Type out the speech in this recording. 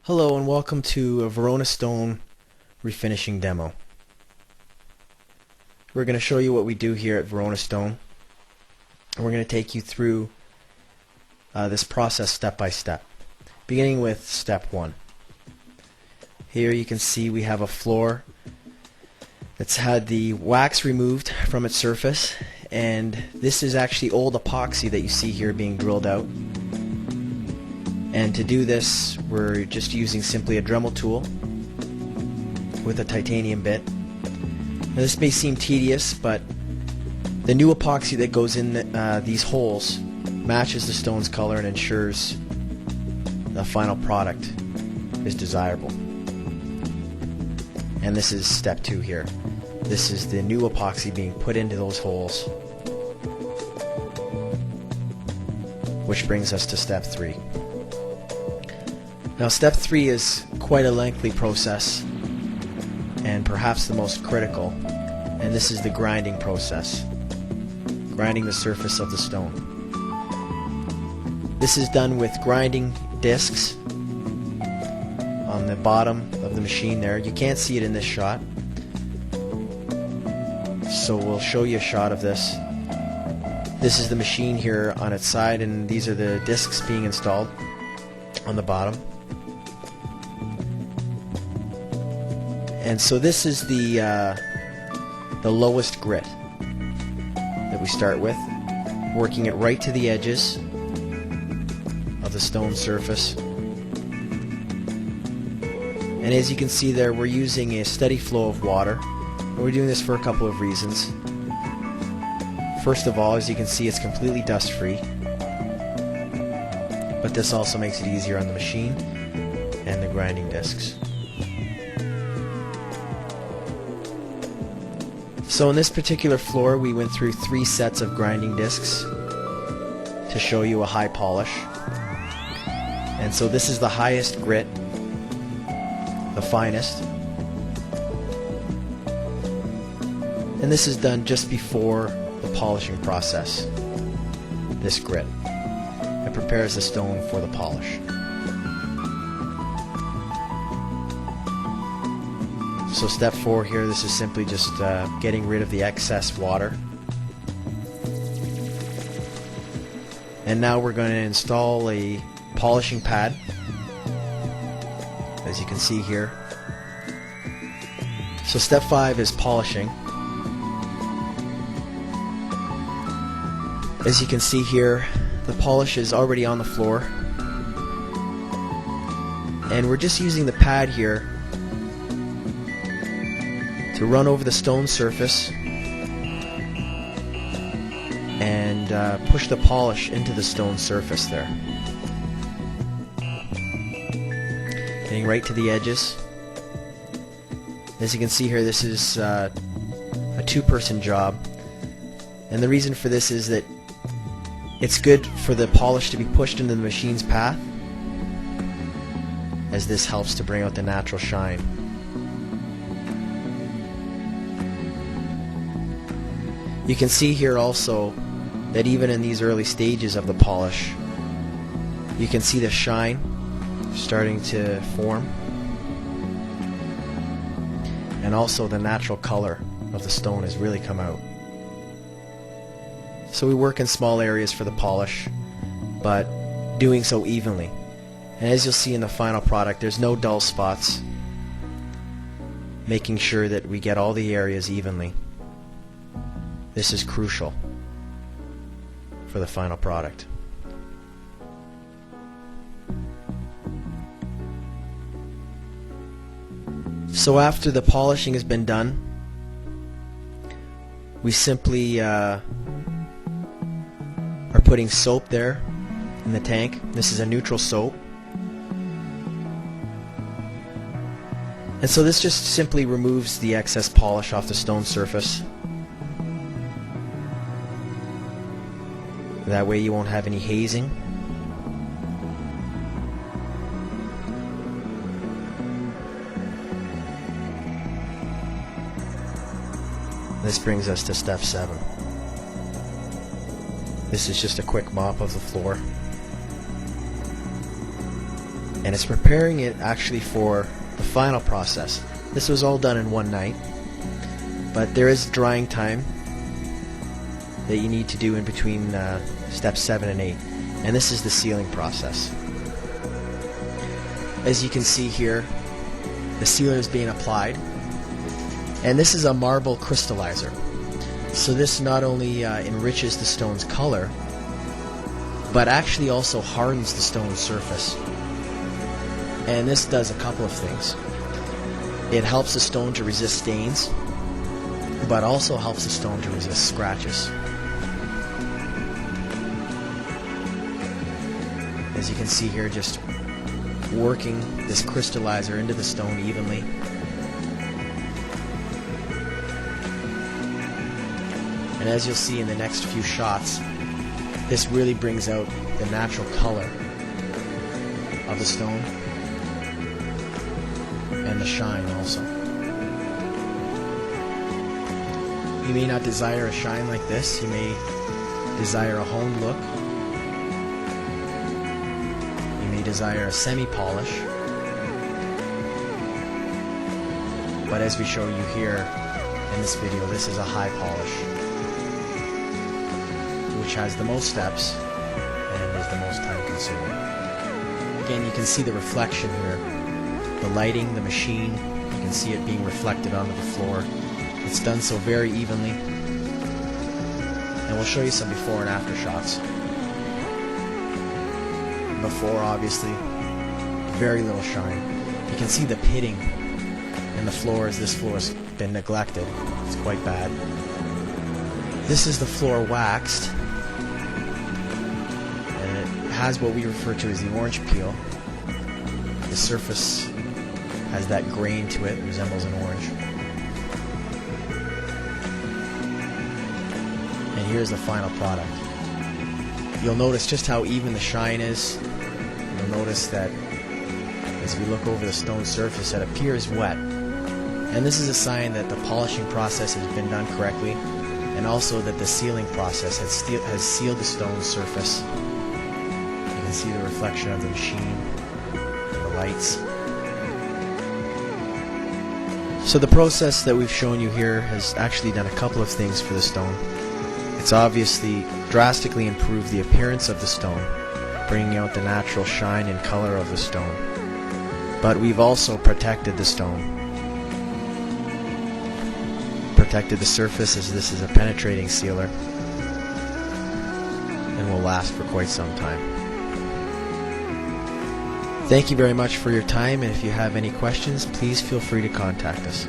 Hello and welcome to a Verona Stone refinishing demo. We're going to show you what we do here at Verona Stone, and we're going to take you through this process step by step, beginning with step 1. Here you can see we have a floor that's had the wax removed from its surface, and this is actually old epoxy that you see here being drilled out. And to do this, we're just using simply a Dremel tool with a titanium bit. Now, this may seem tedious, but the new epoxy that goes in these holes matches the stone's color and ensures the final product is desirable. And this is step 2 here. This is the new epoxy being put into those holes, which brings us to step 3. Now step 3 is quite a lengthy process and perhaps the most critical, and this is the grinding process, grinding the surface of the stone. This is done with grinding discs on the bottom of the machine there. You can't see it in this shot, so we'll show you a shot of this. This is the machine here on its side, and these are the discs being installed on the bottom. And so this is the lowest grit that we start with, working it right to the edges of the stone surface. And as you can see there, we're using a steady flow of water, and we're doing this for a couple of reasons. First of all, as you can see, it's completely dust free, but this also makes it easier on the machine and the grinding discs. So in this particular floor, we went through 3 sets of grinding discs to show you a high polish. And so this is the highest grit, the finest. And this is done just before the polishing process, this grit. It prepares the stone for the polish. So step 4 here, this is simply just getting rid of the excess water. And now we're going to install a polishing pad, as you can see here. So step 5 is polishing. As you can see here, the polish is already on the floor, and we're just using the pad here to run over the stone surface and push the polish into the stone surface there. Getting right to the edges. As you can see here, this is a 2-person job, and the reason for this is that it's good for the polish to be pushed into the machine's path, as this helps to bring out the natural shine. You can see here also that even in these early stages of the polish, you can see the shine starting to form, and also the natural color of the stone has really come out. So we work in small areas for the polish, but doing so evenly. And as you'll see in the final product, there's no dull spots, making sure that we get all the areas evenly. This is crucial for the final product. So after the polishing has been done, we simply are putting soap there in the tank. This is a neutral soap. And so this just simply removes the excess polish off the stone surface. That way you won't have any hazing. This brings us to step 7. This is just a quick mop of the floor. and it's preparing it actually for the final process. This was all done in one night, but there is drying time that you need to do in between steps 7 and 8, and this is the sealing process. As you can see here, the sealer is being applied, and this is a marble crystallizer. So this not only enriches the stone's color, but actually also hardens the stone's surface. And this does a couple of things. It helps the stone to resist stains, but also helps the stone to resist scratches. As you can see here, just working this crystallizer into the stone evenly. And as you'll see in the next few shots, this really brings out the natural color of the stone and the shine also. You may not desire a shine like this. You may desire a honed look. You may desire a semi-polish. But as we show you here in this video, this is a high polish, which has the most steps and is the most time consuming. Again, you can see the reflection here. The lighting, the machine, you can see it being reflected onto the floor. It's done so very evenly. And we'll show you some before and after shots. Before, obviously, very little shine. You can see the pitting in the floor as this floor has been neglected. It's quite bad. This is the floor waxed, and it has what we refer to as the orange peel. The surface has that grain to it, resembles an orange. And here's the final product. You'll notice just how even the shine is. You'll notice that as we look over the stone surface, it appears wet. And this is a sign that the polishing process has been done correctly, and also that the sealing process has sealed the stone surface. You can see the reflection of the machine and the lights. So the process that we've shown you here has actually done a couple of things for the stone. It's obviously drastically improved the appearance of the stone, bringing out the natural shine and color of the stone. But we've also protected the stone. Protected the surface, as this is a penetrating sealer and will last for quite some time. Thank you very much for your time, and if you have any questions, please feel free to contact us.